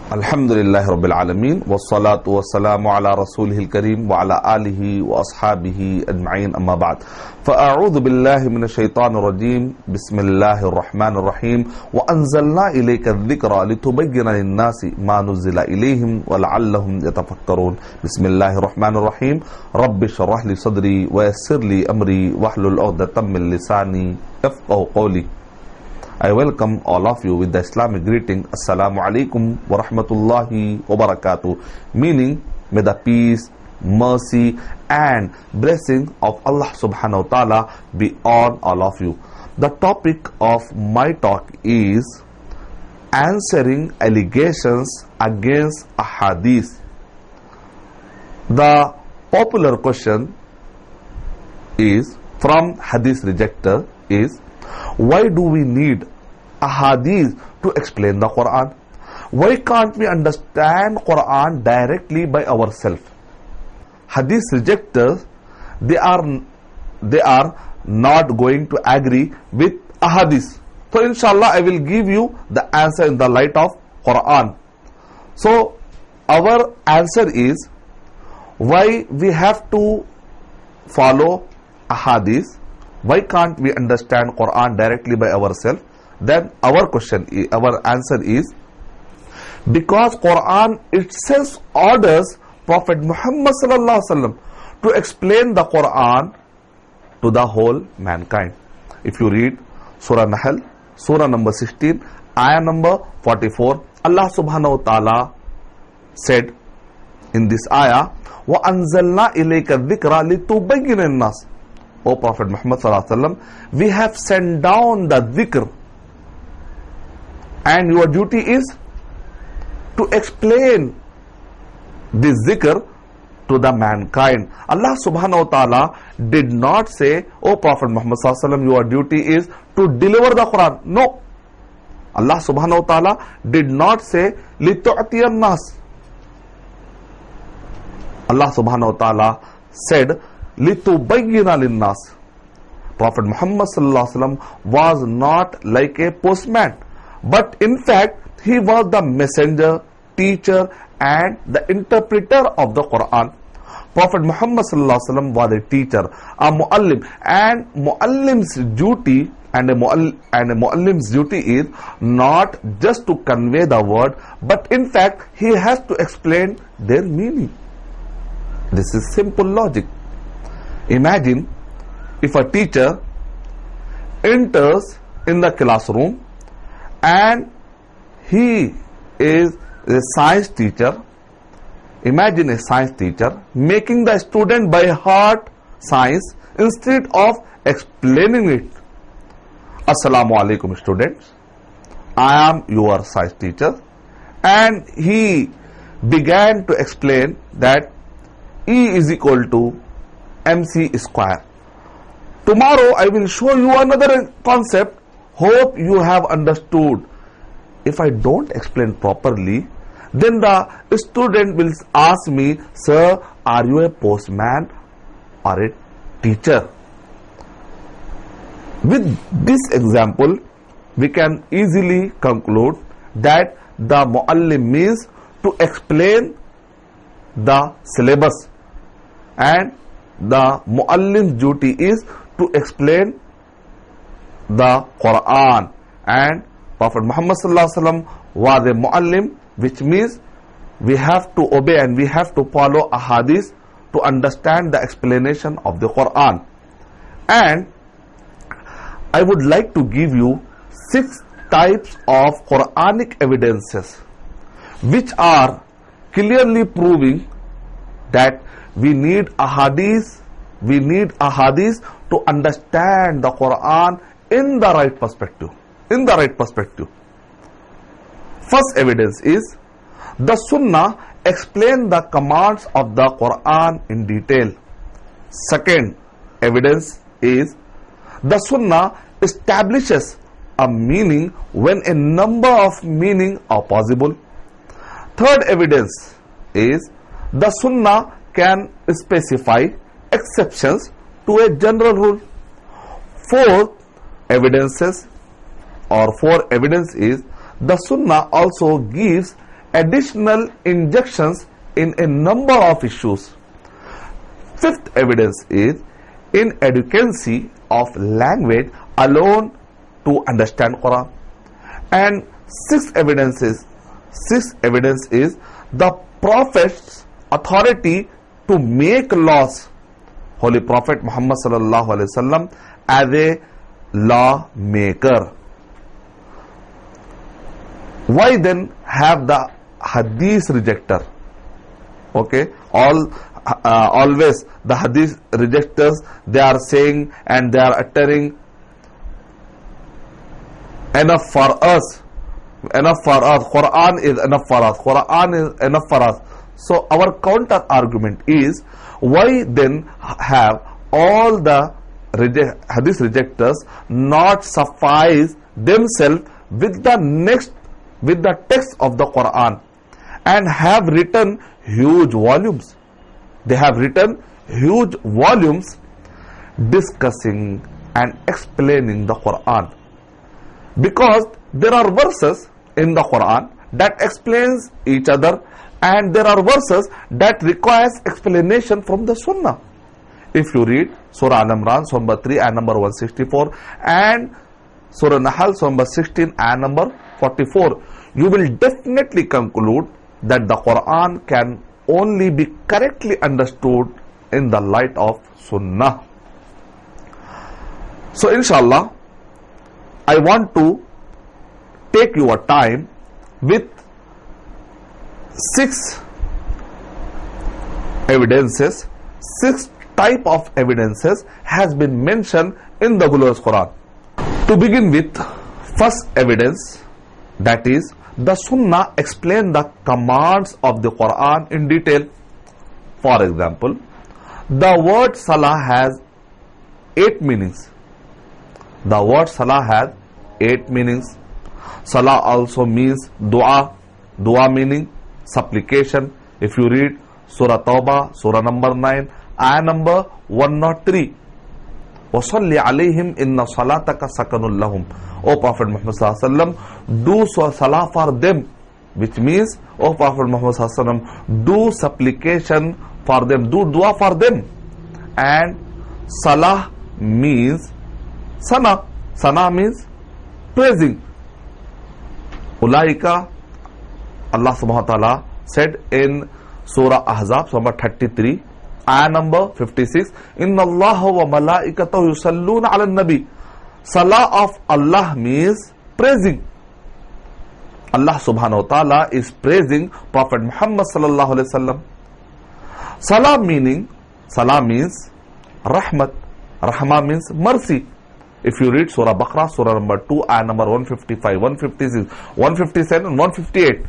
Alhamdulillah Rabbil Alameen wassalatu wassalamu ala rasulihil kareem wa ala alihi wa ashabihi ajma'in amma ba'd. Fa'a'udhu billahi minash shaitanir rajim. Bismillahir rahmanir rahim. Wa anzalna ilayka adh-dhikra litubayyina lin-nasi ma nuzila ilayhim wa la'allahum yatafakkarun. Bismillahir rahmanir rahim. Rabbi shrah li sadri wa yassir li amri wahlul 'uqdatam min lisani yafqahu qawli. I welcome all of you with the Islamic greeting, Assalamu alaikum wa rahmatullahi wa barakatuh, meaning may the peace, mercy and blessing of Allah subhanahu wa ta'ala be on all of you. The topic of my talk is answering allegations against Ahadith. The popular question is from Hadith rejector is, why do we need Ahadith to explain the Quran? Why can't we understand Quran directly by ourselves? Hadith rejectors, they are not going to agree with Ahadith. So inshallah I will give you the answer in the light of Quran. So our answer is, why we have to follow Ahadith? Why can't we understand Quran directly by ourselves? Then our answer is, because Quran itself orders Prophet Muhammad sallallahu alaihi wasallam to explain the Quran to the whole mankind. If you read Surah Nahl, Surah number 16, ayah number 44, Allah subhanahu wa ta'ala said in this ayah, wa anzalna ilayka dhikra litubayyina lin-nas. O Prophet Muhammad sallallahu alaihi wasallam, we have sent down the dhikr, and your duty is to explain this dhikr to the mankind. Allah subhanahu wa ta'ala did not say, O Prophet Muhammad sallallahu alaihi wasallam, your duty is to deliver the Quran. No. Allah subhanahu wa ta'ala did not say, litu'tiyan nas. Allah subhanahu wa ta'ala said, litubayyina linnas. Prophet Muhammad sallallahu alaihi wasallam was not like a postman, but in fact he was the messenger, teacher and the interpreter of the Quran. Prophet Muhammad sallallahu alaihi wasallam was a teacher, a muallim, and muallim's duty is not just to convey the word, but in fact he has to explain their meaning. This is simple logic. Imagine if a teacher enters in the classroom and he is a science teacher. Imagine a science teacher making the student by heart science instead of explaining it. Assalamu alaikum students, I am your science teacher, and he began to explain that E is equal to MC square. Tomorrow I will show you another concept. Hope you have understood. If I don't explain properly, then the student will ask me, sir, are you a postman or a teacher? With this example, we can easily conclude that the muallim means to explain the syllabus, and the muallim's duty is to explain the Quran, and Prophet Muhammad sallallahu alaihi wasallam was a muallim, which means we have to obey and we have to follow Ahadith to understand the explanation of the Quran. And I would like to give you 6 types of Quranic evidences which are clearly proving that we need Ahadith to understand the Quran in the right perspective. First evidence is, the Sunnah explain the commands of the Quran in detail. Second evidence is, the Sunnah establishes a meaning when a number of meanings are possible. Third evidence is, the Sunnah can specify exceptions to a general rule. Four evidence is, the Sunnah also gives additional injections in a number of issues. Fifth evidence is inadequacy of language alone to understand Quran. And sixth evidence is the Prophet's authority to make laws. Holy Prophet Muhammad sallallahu alaihi wasallam as a lawmaker. Why then have the Hadith rejector? Okay, always the Hadith rejectors, they are saying and they are uttering, enough for us, Quran is enough for us, Quran is enough for us. So our counter argument is, why then have all the Hadith rejectors not suffice themselves with the text of the Quran and have written huge volumes? They have written huge volumes discussing and explaining the Quran, because there are verses in the Quran that explains each other, and there are verses that requires explanation from the Sunnah. If you read Surah Al-Imran, Surah number 3, ayah number 164, and Surah Nahl, Surah number 16, ayah number 44, you will definitely conclude that the Quran can only be correctly understood in the light of Sunnah. So inshallah, I want to take your time with 6 evidences, 6 type of evidences has been mentioned in the glorious Quran. To begin with, first evidence, that is, the Sunnah explain the commands of the Quran in detail. For example, the word Salah has 8 meanings. The word Salah has 8 meanings. Salah also means dua. Dua meaning supplication. If you read Surah Tawbah, Surah number 9, ayah number 103, وَصَلِّ عَلَيْهِمْ إِنَّ صَلَاتَكَ سَكَنٌ لَهُمْ. O Prophet Muhammad sallallahu alaihi wasallam, do salah for them, which means, O Prophet Muhammad sallallahu alaihi wasallam, do supplication for them, do dua for them. And salah means sana. Sana means praising. Ulaika, Allah subhanahu wa ta'ala said in Surah Ahzab, Surah 33, ayah number 56, Inna Allah wa malaikatahu yusalluna ala nabi. Salah of Allah means praising. Allah subhanahu wa ta'ala is praising Prophet Muhammad sallallahu alaihi wasallam. Salah means rahmat. Rahmah means mercy. If you read Surah Baqarah, Surah number 2, ayah number 155, 156, 157, 158,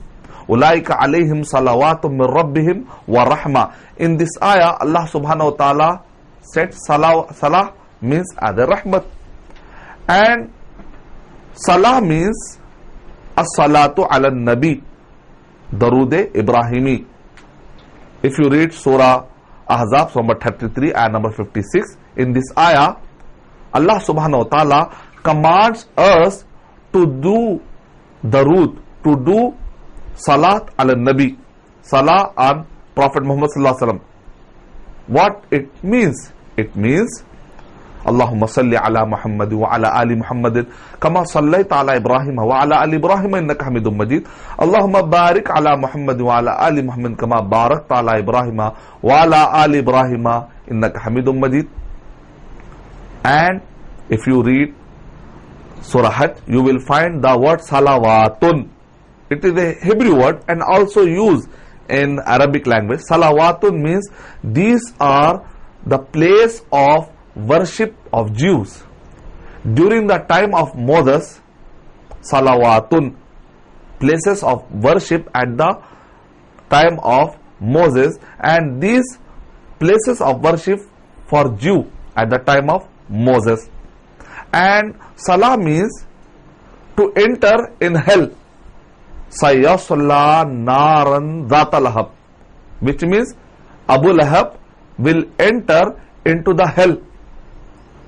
Ulaika alayhim salawatum min rabbihim wa rahma. In this ayah, Allah subhanahu wa ta'ala said salah means other rahmat. And salah means as-salatu ala nabi, darude Ibrahimi. If you read Surah Ahzab, Surah number 33, ayah number 56, in this ayah, Allah subhanahu wa ta'ala commands us to do darood, to do salat ala nabi, salah on Prophet Muhammad sallallahu alaihi wasallam. What it means? It means Allahumma salli ala Muhammad wa ala ali Muhammad kama sallaita ala Ibrahim wa ala ali Ibrahim innaka Hamidum Majid. Allahumma barik ala Muhammad wa ala ali Muhammad kama barakta ala Ibrahim wa ala ali Ibrahim innaka Hamidum Majid. And if you read Surah Hajj, you will find the word salawatun. It is a Hebrew word and also used in Arabic language. Salawatun means these are the place of worship of Jews. During the time of Moses, salawatun, places of worship at the time of Moses, and these places of worship for Jew at the time of Moses. And salah means to enter in hell. Sayasla naran dhata lahab, which means Abu Lahab will enter into the hell.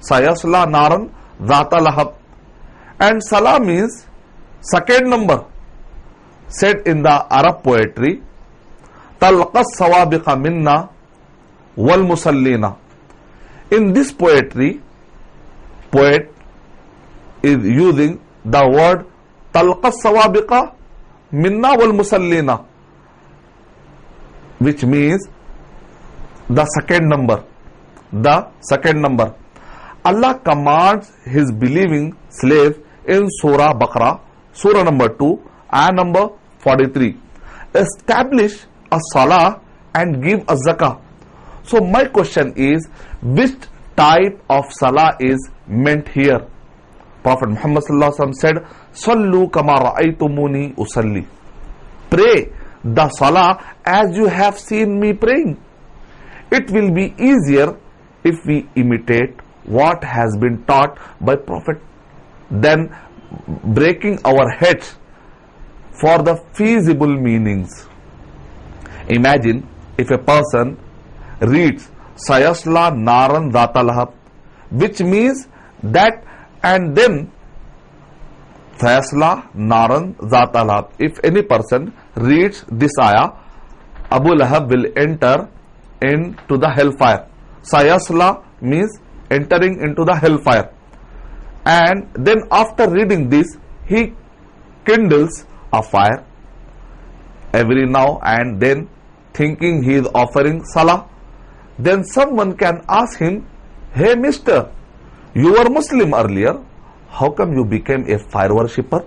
Sayasla naran dhata lahab. And salah means second number. said in the Arab poetry, Talqa sawabiqa minna wal musallina. In this poetry, poet is using the word Talqa sawabiqa minna wal musallina, which means the second number. The second number. Allah commands His believing slaves in Surah Baqarah, Surah number 2, ayah number 43. Establish a salah and give a zakah. So my question is, which type of salah is meant here? Prophet Muhammad sallallahu alaihi wasallam said, Sallu kama ra'aytumuni usalli. Pray the salah as you have seen me praying. It will be easier if we imitate what has been taught by Prophet than breaking our heads for the feasible meanings. Imagine if a person reads Sayasla Naran Zatalahab, which means that, and then Sayasla Naran Zatalahab. If any person reads this ayah, Abu Lahab will enter into the hellfire. Sayasla means entering into the hellfire. And then after reading this, he kindles a fire every now and then, thinking he is offering salah. Then someone can ask him, hey mister, you were Muslim earlier, how come you became a fire worshipper?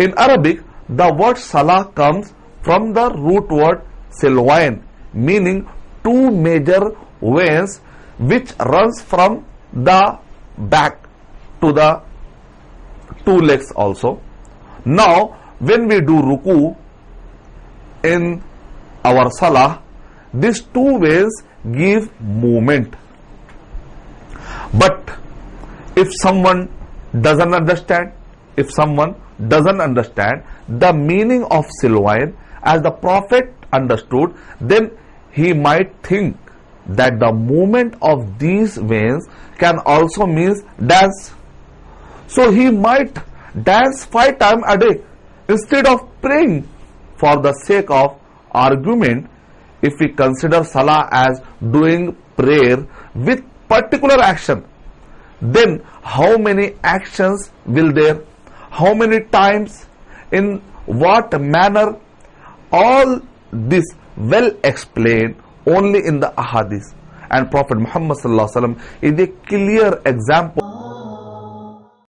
In Arabic, the word salah comes from the root word silwain, meaning two major veins which runs from the back to the two legs also. Now, when we do ruku in our salah, these two ways give movement. But if someone doesn't understand, the meaning of silwain as the Prophet understood, then he might think that the movement of these veins can also means dance. So he might dance 5 times a day instead of praying. For the sake of argument, if we consider salah as doing prayer with particular action, then how many actions will there? How many times? In what manner? All this well explained only in the Ahadith. And Prophet Muhammad sallallahu alaihi wasallam is a clear example